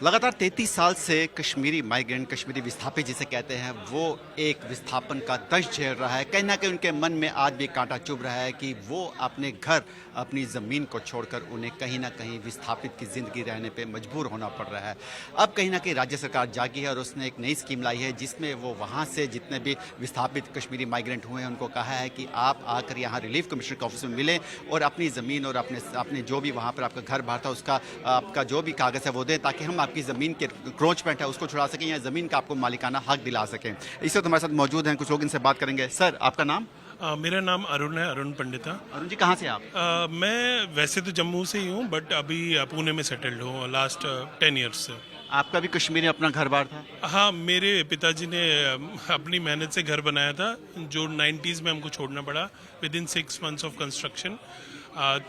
लगातार 33 साल से कश्मीरी माइग्रेंट, कश्मीरी विस्थापित जिसे कहते हैं, वो एक विस्थापन का दंश झेल रहा है। कहीं ना कहीं उनके मन में आज भी कांटा चुभ रहा है कि वो अपने घर, अपनी ज़मीन को छोड़कर उन्हें कहीं ना कहीं विस्थापित की ज़िंदगी रहने पे मजबूर होना पड़ रहा है। अब कहीं ना कहीं राज्य सरकार जागी है और उसने एक नई स्कीम लाई है जिसमें वो वहाँ से जितने भी विस्थापित कश्मीरी माइग्रेंट हुए हैं उनको कहा है कि आप आकर यहाँ रिलीफ कमिश्नर के ऑफिस में मिलें और अपनी ज़मीन और अपने जो भी वहाँ पर आपका घर बाहर था उसका आपका जो भी कागज़ है वो दें, ताकि हम आपकी ज़मीन के क्रोचमेंट है उसको छुड़ा सकें या ज़मीन का आपको मालिकाना हक दिला सकें। इस वक्त हमारे साथ मौजूद हैं कुछ लोग, इनसे बात करेंगे। सर, आपका नाम? मेरा नाम अरुण है, अरुण पंडिता। अरुण जी, कहाँ से आप? मैं वैसे तो जम्मू से ही हूँ, बट अभी पुणे में सेटल्ड हूँ लास्ट 10 ईयर्स से। आपका भी कश्मीर में अपना घर बार था? हाँ, मेरे पिताजी ने अपनी मेहनत से घर बनाया था, जो 90s में हमको छोड़ना पड़ा with in 6 months of construction.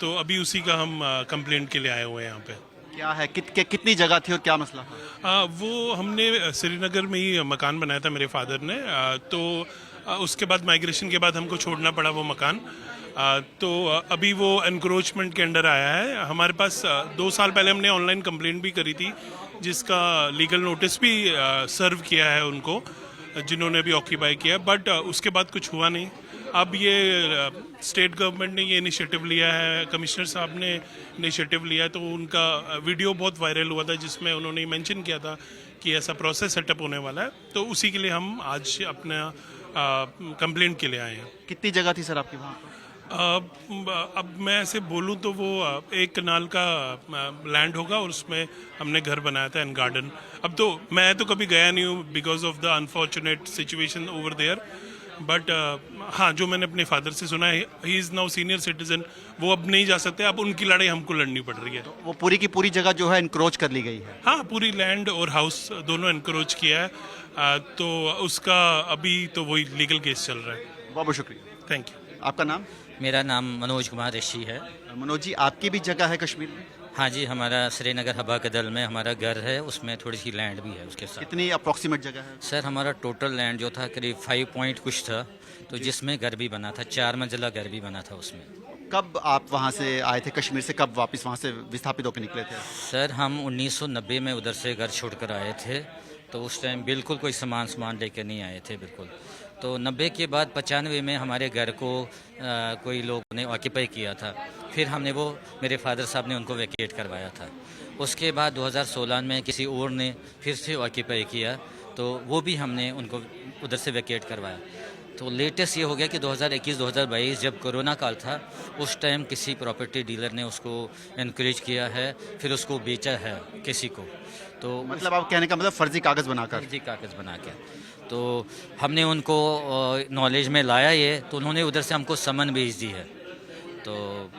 तो अभी उसी का हम कंप्लेंट के लिए आए हुए हैं यहाँ पे। क्या है, कितनी जगह थी और क्या मसला था? वो हमने श्रीनगर में ही मकान बनाया था मेरे फादर ने। तो उसके बाद माइग्रेशन के बाद हमको छोड़ना पड़ा वो मकान। तो अभी वो एनक्रोचमेंट के अंडर आया है हमारे पास। 2 साल पहले हमने ऑनलाइन कंप्लेंट भी करी थी, जिसका लीगल नोटिस भी सर्व किया है उनको, जिन्होंने भी ऑक्यूपाई किया, बट उसके बाद कुछ हुआ नहीं। अब ये स्टेट गवर्नमेंट ने ये इनिशिएटिव लिया है, कमिश्नर साहब ने इनिशिएटिव लिया है, तो उनका वीडियो बहुत वायरल हुआ था जिसमें उन्होंने मेंशन किया था कि ऐसा प्रोसेस सेटअप होने वाला है। तो उसी के लिए हम आज अपना कंप्लेंट के लिए आए हैं। कितनी जगह थी सर आपकी वहाँ पर? अब मैं ऐसे बोलूं तो वो 1 कनाल का लैंड होगा और उसमें हमने घर बनाया था एंड गार्डन। अब तो मैं तो कभी गया नहीं हूँ because of the unfortunate situation over there, but हाँ, जो मैंने अपने फादर से सुना है, he is now senior citizen, वो अब नहीं जा सकते, अब उनकी लड़ाई हमको लड़नी पड़ रही है। तो वो पूरी की पूरी जगह जो है इनक्रोच कर ली गई है? हाँ, पूरी लैंड और हाउस दोनों इनक्रोच किया है। तो उसका अभी तो वही लीगल केस चल रहा है। बहुत बहुत शुक्रिया। Thank you. आपका नाम? मेरा नाम मनोज कुमार ऋषि है। मनोज जी, आपकी भी जगह है कश्मीर में? हाँ जी, हमारा श्रीनगर हवा कदल में हमारा घर है, उसमें थोड़ी सी लैंड भी है उसके साथ। कितनी अप्रोक्सीमेट जगह है? सर, हमारा टोटल लैंड जो था करीब 5 पॉइंट कुछ था, तो जिसमें घर भी बना था, 4 मंजिला घर भी बना था उसमें। कब आप वहाँ से आए थे कश्मीर से, कब वापस वहाँ से विस्थापित होकर निकले थे? सर, हम 1990 में उधर से घर छोड़कर आए थे, तो उस टाइम बिल्कुल कोई सामान लेकर नहीं आए थे बिल्कुल। तो 90 के बाद 95 में हमारे घर को कोई लोग ने ऑक्यूपाई किया था, फिर हमने वो, मेरे फादर साहब ने उनको वैकेट करवाया था। उसके बाद 2016 में किसी और ने फिर से ऑक्यूपाई किया, तो वो भी हमने उनको उधर से वैकेट करवाया। तो लेटेस्ट ये हो गया कि 2021-2022 जब कोरोना काल था, उस टाइम किसी प्रॉपर्टी डीलर ने उसको इनकरेज किया है, फिर उसको बेचा है किसी को। तो मतलब आप कहने का मतलब फर्जी कागज़ बनाकर? फर्जी कागज़ बना के, तो हमने उनको नॉलेज में लाया ये, तो उन्होंने उधर से हमको समन भेज दी है। तो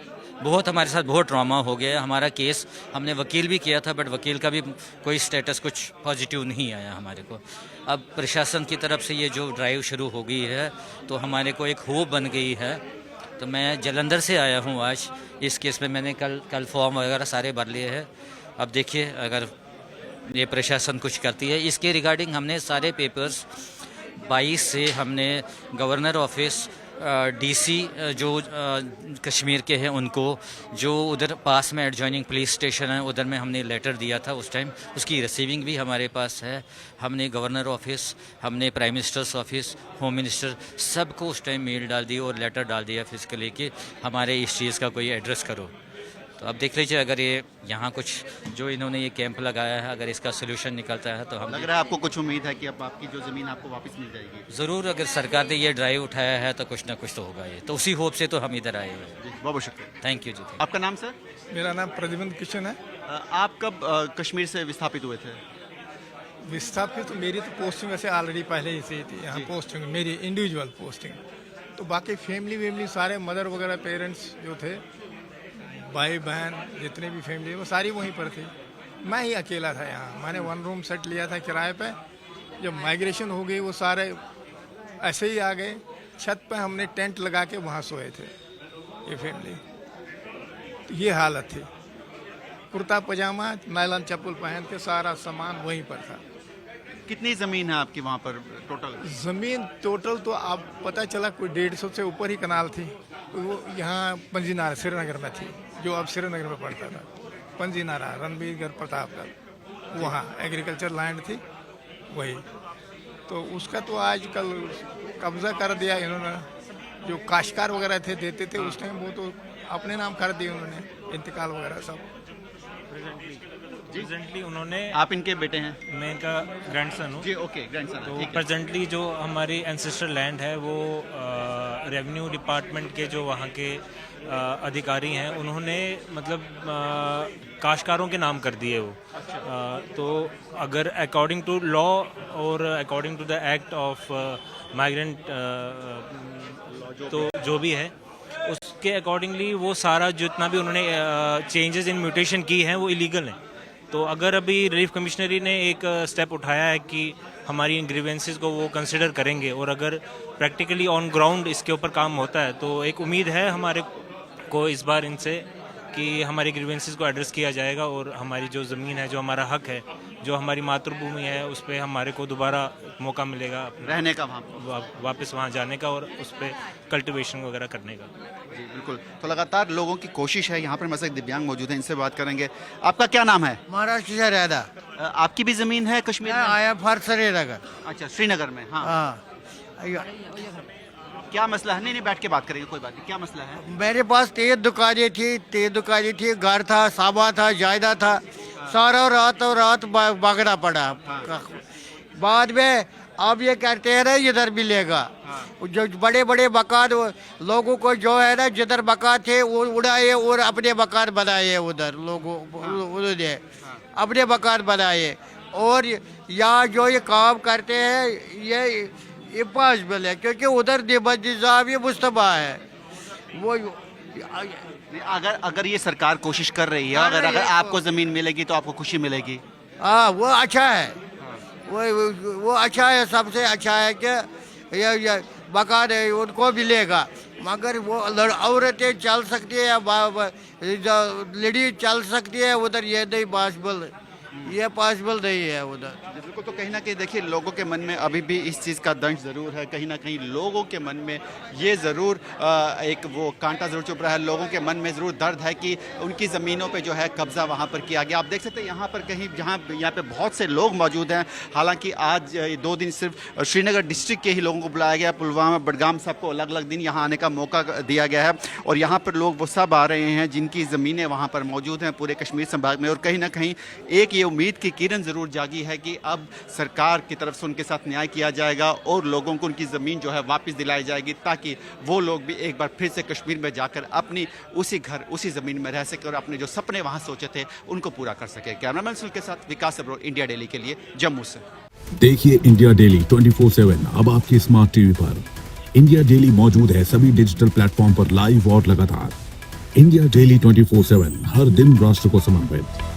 बहुत हमारे साथ बहुत ट्रॉमा हो गया है। हमारा केस हमने वकील भी किया था, बट वकील का भी कोई स्टेटस कुछ पॉजिटिव नहीं आया हमारे को। अब प्रशासन की तरफ से ये जो ड्राइव शुरू हो गई है, तो हमारे को एक होप बन गई है। तो मैं जलंधर से आया हूँ आज इस केस में, मैंने कल फॉर्म वगैरह सारे भर लिए हैं। अब देखिए अगर ये प्रशासन कुछ करती है इसके रिगार्डिंग, हमने सारे पेपर्स 22 से हमने गवर्नर ऑफिस, डीसी जो कश्मीर के हैं उनको, जो उधर पास में एडजॉइनिंग पुलिस स्टेशन है उधर में हमने लेटर दिया था उस टाइम, उसकी रिसीविंग भी हमारे पास है। हमने गवर्नर ऑफिस, हमने prime minister's office, home minister, सबको उस टाइम मेल डाल दी और लेटर डाल दिया फिजिकली कि हमारे इस चीज़ का कोई एड्रेस करो। तो अब देख लीजिए, अगर ये यहाँ कुछ जो इन्होंने ये कैंप लगाया है, अगर इसका सोल्यूशन निकलता है तो हम, लग रहा है आपको कुछ उम्मीद है कि अब आपकी जो ज़मीन आपको वापस मिल जाएगी? ज़रूर, अगर सरकार ने ये ड्राइव उठाया है तो कुछ ना कुछ तो होगा। ये तो उसी होप से तो हम इधर आए हैं। जी, बहुत बहुत शुक्रिया। थैंक यू जी। आपका नाम सर? मेरा नाम प्रद्युम्न किशन है। आप कब कश्मीर से विस्थापित हुए थे? विस्थापित तो मेरी तो पोस्टिंग वैसे ऑलरेडी पहले ही से ही थी यहाँ, पोस्टिंग मेरी इंडिविजुअल पोस्टिंग। तो बाकी फैमिली सारे मदर वगैरह पेरेंट्स जो थे, भाई बहन जितने भी फैमिली वो सारी वहीं पर थी। मैं ही अकेला था यहाँ। मैंने 1 रूम सेट लिया था किराए पे। जब माइग्रेशन हो गई वो सारे ऐसे ही आ गए। छत पे हमने टेंट लगा के वहाँ सोए थे ये फैमिली। तो ये हालत थी। कुर्ता पजामा, नायलॉन चप्पल पहन के सारा सामान वहीं पर था। कितनी ज़मीन है आपकी वहाँ पर टोटल? ज़मीन टोटल तो आप पता चला कोई 150 से ऊपर ही कनाल थी। वो यहाँ पंजीनारा श्रीनगर में थी, जो अब श्रीनगर में पड़ता था। पंजीनारा रणबीरगढ़ प्रतापगढ़ वहाँ एग्रीकल्चर लैंड थी वही। तो उसका तो आजकल कब्जा कर दिया इन्होंने। जो काश्तकार वगैरह थे देते थे उस टाइम, वो तो अपने नाम कर दिए उन्होंने, इंतकाल वगैरह सब। प्रेजेंटली उन्होंने, आप इनके बेटे हैं? मैं इनका ग्रैंडसन हूँ। जी, ओके, ग्रैंडसन। तो ठीक है। प्रेजेंटली जो हमारी एंसेस्टर लैंड है वो रेवेन्यू डिपार्टमेंट के जो वहाँ के अधिकारी हैं उन्होंने मतलब काश्तकारों के नाम कर दिए वो। तो अगर अकॉर्डिंग टू लॉ और according to the act of migrant तो जो भी है उसके अकॉर्डिंगली वो सारा जितना भी उन्होंने चेंजेस इन म्यूटेशन की हैं वो इलीगल हैं। तो अगर अभी रिलीफ कमिश्नरी ने एक स्टेप उठाया है कि हमारी इन ग्रीवेंसेस को वो कंसिडर करेंगे और अगर प्रैक्टिकली ऑन ग्राउंड इसके ऊपर काम होता है तो एक उम्मीद है हमारे को इस बार इनसे कि हमारी ग्रीवेंसेस को एड्रेस किया जाएगा और हमारी जो ज़मीन है, जो हमारा हक है, जो हमारी मातृभूमि है, उस पर हमारे को दोबारा मौका मिलेगा रहने का वहाँ वापस वहाँ जाने का और उस पर कल्टिवेशन वगैरह करने का। जी बिल्कुल। तो लगातार लोगों की कोशिश है। यहाँ पर हमारे साथ दिव्यांग मौजूद हैं, इनसे बात करेंगे। आपका क्या नाम है? महाराष्ट्र से रहता। आपकी भी जमीन है कश्मीर में? आया फर श्रीनगर। अच्छा, श्रीनगर में। हाँ, हाँ, क्या मसला है? नहीं, बैठ के बात करेंगे, कोई बात नहीं। क्या मसला है? मेरे पास 3 दुकानें थी, घर था, सामान था, जायदाद था, सारा रात भागना पड़ा। बाद में अब ये कहते हैं ना इधर मिलेगा। जो बड़े बड़े मकान लोगों को जो है ना, जिधर मकान थे वो उड़ाए और अपने मकान बनाए। उधर लोगों उन्होंने अपने मकान बनाए और यहाँ जो ये काम करते हैं ये इम्पॉसिबल है, क्योंकि उधर निजाम मुस्तफा है वो। नहीं, अगर ये सरकार कोशिश कर रही है, अगर आपको जमीन मिलेगी तो आपको खुशी मिलेगी। हाँ, वो अच्छा है। वो अच्छा है, सबसे अच्छा है कि ये मकान है उनको मिलेगा। मगर वो औरतें चल सकती है या लेडीज चल सकती है उधर, ये नहीं पॉसिबल, ये पॉसिबल नहीं है उधर। बिल्कुल। तो कहीं ना कहीं देखिए, लोगों के मन में अभी भी इस चीज़ का दंश ज़रूर है। कहीं ना कहीं लोगों के मन में ये ज़रूर एक वो कांटा ज़रूर चुभ रहा है। लोगों के मन में ज़रूर दर्द है कि उनकी ज़मीनों पे जो है कब्ज़ा वहाँ पर किया गया। आप देख सकते हैं यहाँ पर कहीं यहाँ पे बहुत से लोग मौजूद हैं। हालांकि आज 2 दिन सिर्फ श्रीनगर डिस्ट्रिक्ट के ही लोगों को बुलाया गया। पुलवामा, बडगाम, सबको अलग अलग दिन यहाँ आने का मौका दिया गया है और यहाँ पर लोग वो सब आ रहे हैं जिनकी ज़मीनें वहाँ पर मौजूद हैं पूरे कश्मीर संभाग में। और कहीं ना कहीं एक ये उम्मीद की किरण ज़रूर जागी है कि अब सरकार की तरफ से उनके साथ न्याय किया जाएगा और लोगों को उनकी ज़मीन जो है वापस दिलाई जाएगी, ताकि वो लोग भी एक बार फिर से कश्मीर में जाकर अपनी उसी घर, उसी ज़मीन में रह सके और अपने जो सपने वहाँ सोचे थे उनको पूरा कर सके। कैमरामैन सुनील के साथ विकास अब्रोल, इंडिया डेली के लिए जम्मू से। देखिए इंडिया डेली 24/7 अब आपकी स्मार्ट टीवी पर। इंडिया डेली मौजूद है सभी डिजिटल प्लेटफॉर्म पर लाइव और लगातार। इंडिया डेली 24/7 हर दिन राष्ट्र को समर्पित।